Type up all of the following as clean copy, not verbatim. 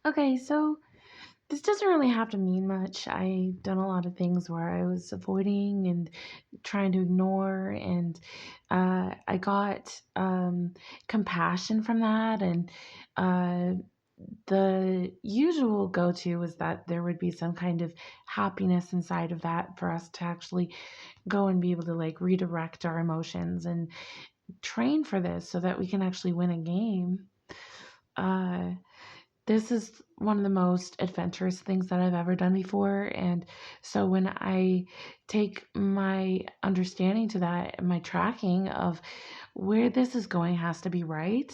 Okay, so this doesn't really have to mean much. I've done a lot of things where I was avoiding and trying to ignore, and I got compassion from that. And uh, the usual go to was that there would be some kind of happiness inside of that for us to actually go and be able to like redirect our emotions and train for this so that we can actually win a game. Uh, this is one of the most adventurous things that I've ever done before. And so when I take my understanding to that, my tracking of where this is going has to be right.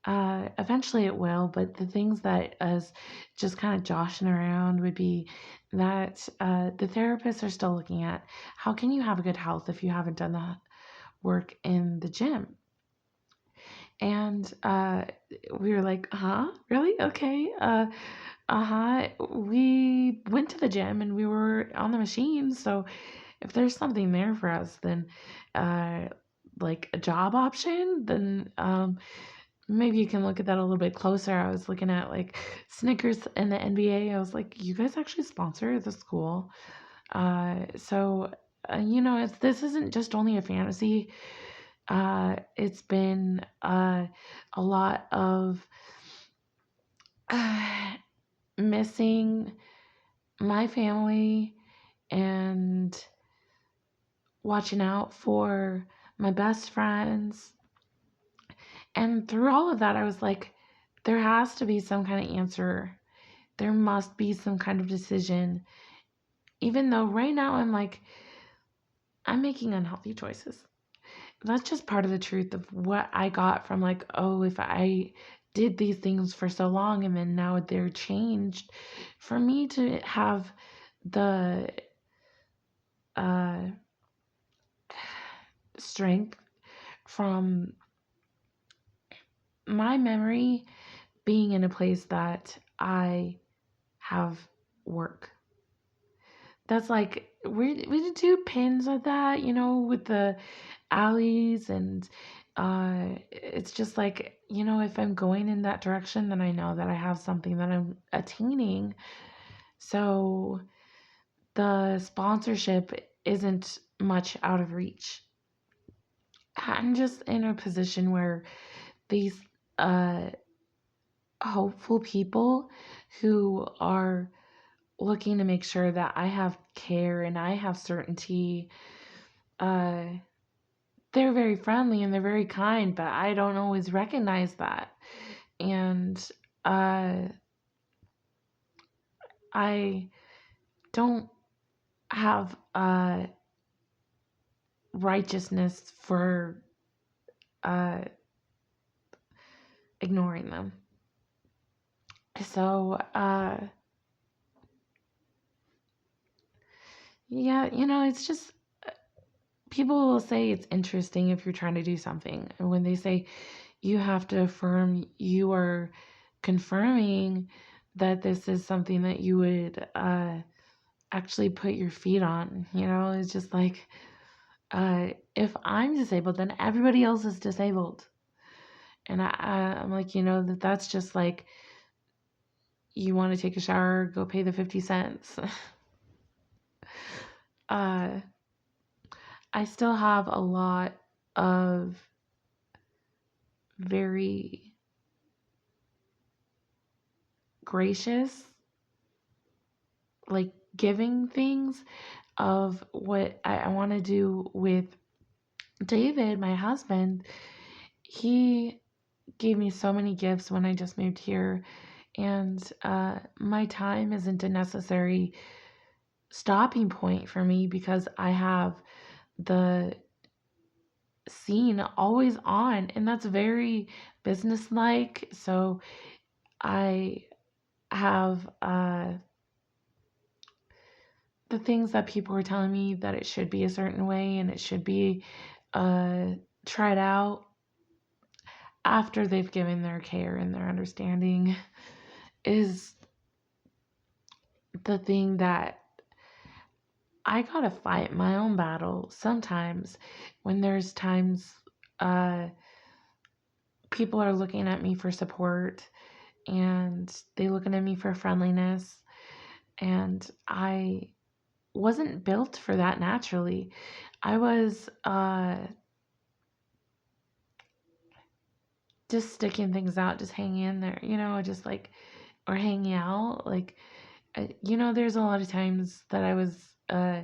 Eventually it will, but the things that is just kind of joshing around would be that the therapists are still looking at how can you have a good health if you haven't done the work in the gym. And we were like, huh? Really? Okay. Uh-huh. We went to the gym and we were on the machine. So if there's something there for us, then uh, like a job option, then maybe you can look at that a little bit closer. I was looking at like Snickers and the NBA. I was like, you guys actually sponsor the school. This isn't just only a fantasy. It's been a lot of missing my family and watching out for my best friends. And through all of that, I was like, there has to be some kind of answer. There must be some kind of decision. Even though right now I'm like, I'm making unhealthy choices. That's just part of the truth of what I got from like, oh, if I did these things for so long and then now they're changed, for me to have the uh, strength from my memory being in a place that I have work. That's like we did do pins of that, with the alleys, and it's just like, if I'm going in that direction, then I know that I have something that I'm attaining. So the sponsorship isn't much out of reach. I'm just in a position where these uh, hopeful people who are looking to make sure that I have care and I have certainty, uh, they're very friendly and they're very kind, but I don't always recognize that. And uh, I don't have righteousness for uh, ignoring them. So, yeah, it's just people will say it's interesting if you're trying to do something. And when they say you have to affirm, you are confirming that this is something that you would actually put your feet on. It's just like, if I'm disabled, then everybody else is disabled. And I'm like, that's just like, you want to take a shower, go pay the 50 cents. uh, I still have a lot of very gracious, like giving things of what I want to do with David, my husband. He gave me so many gifts when I just moved here, and my time isn't a necessary stopping point for me because I have the scene always on, and that's very businesslike. So I have the things that people are telling me that it should be a certain way and it should be tried out after they've given their care and their understanding is the thing that I gotta fight my own battle sometimes when there's times uh, people are looking at me for support and they looking at me for friendliness, and I wasn't built for that naturally. I was just sticking things out, just hanging in there, just like, or hanging out. Like, there's a lot of times that I was uh,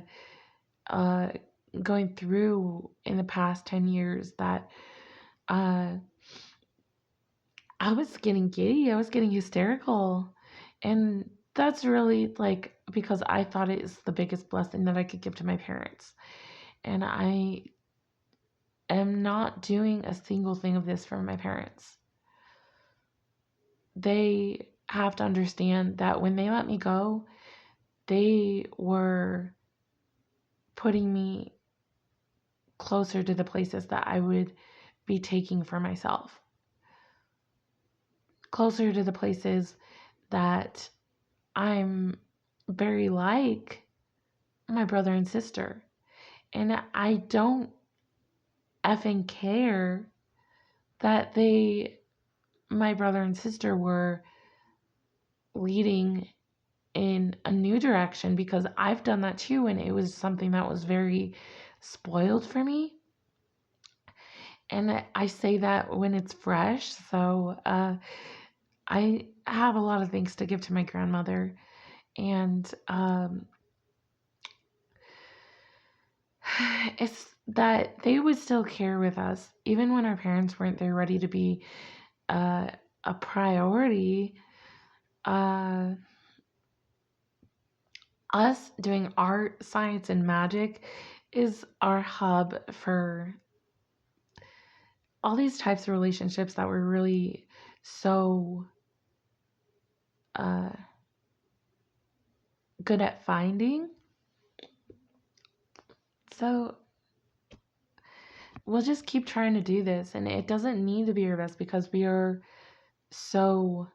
going through in the past 10 years that uh, I was getting giddy, I was getting hysterical. And that's really like because I thought it is the biggest blessing that I could give to my parents. And I am not doing a single thing of this for my parents. They have to understand that when they let me go, they were putting me closer to the places that I would be taking for myself, closer to the places that I'm very like my brother and sister. And I don't effing care that my brother and sister were leading in a new direction, because I've done that too, and it was something that was very spoiled for me. And I say that when it's fresh. So I have a lot of things to give to my grandmother, and it's that they would still care with us even when our parents weren't there ready to be a priority. Uh, us doing art, science, and magic is our hub for all these types of relationships that we're really so uh, good at finding. So we'll just keep trying to do this, and it doesn't need to be our best because we are so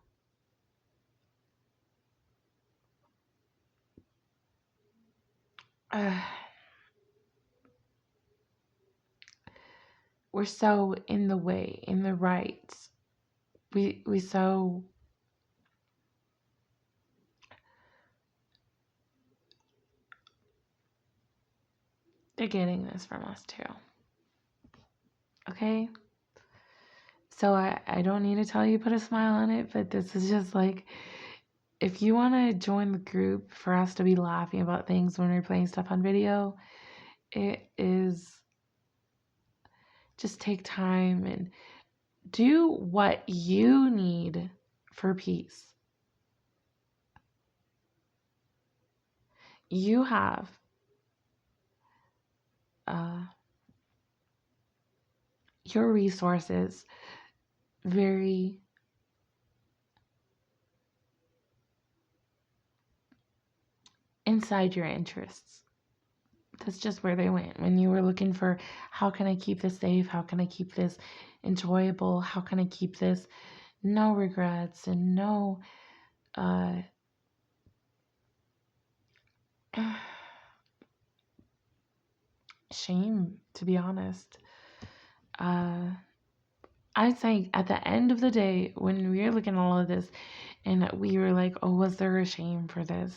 uh, we're so in the way, in the right. We so they're getting this from us too. Okay? So I don't need to tell you put a smile on it, but this is just like, if you want to join the group for us to be laughing about things when we're playing stuff on video, it is just take time and do what you need for peace. You have uh, your resources very inside your interests. That's just where they went. When you were looking for, how can I keep this safe? How can I keep this enjoyable? How can I keep this no regrets and no uh, shame, to be honest. I'd say at the end of the day, when we were looking at all of this and we were like, oh, was there a shame for this?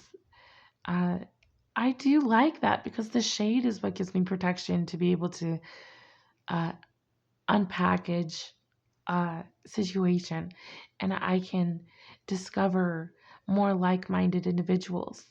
I do like that because the shade is what gives me protection to be able to uh, unpackage a situation, and I can discover more like minded individuals.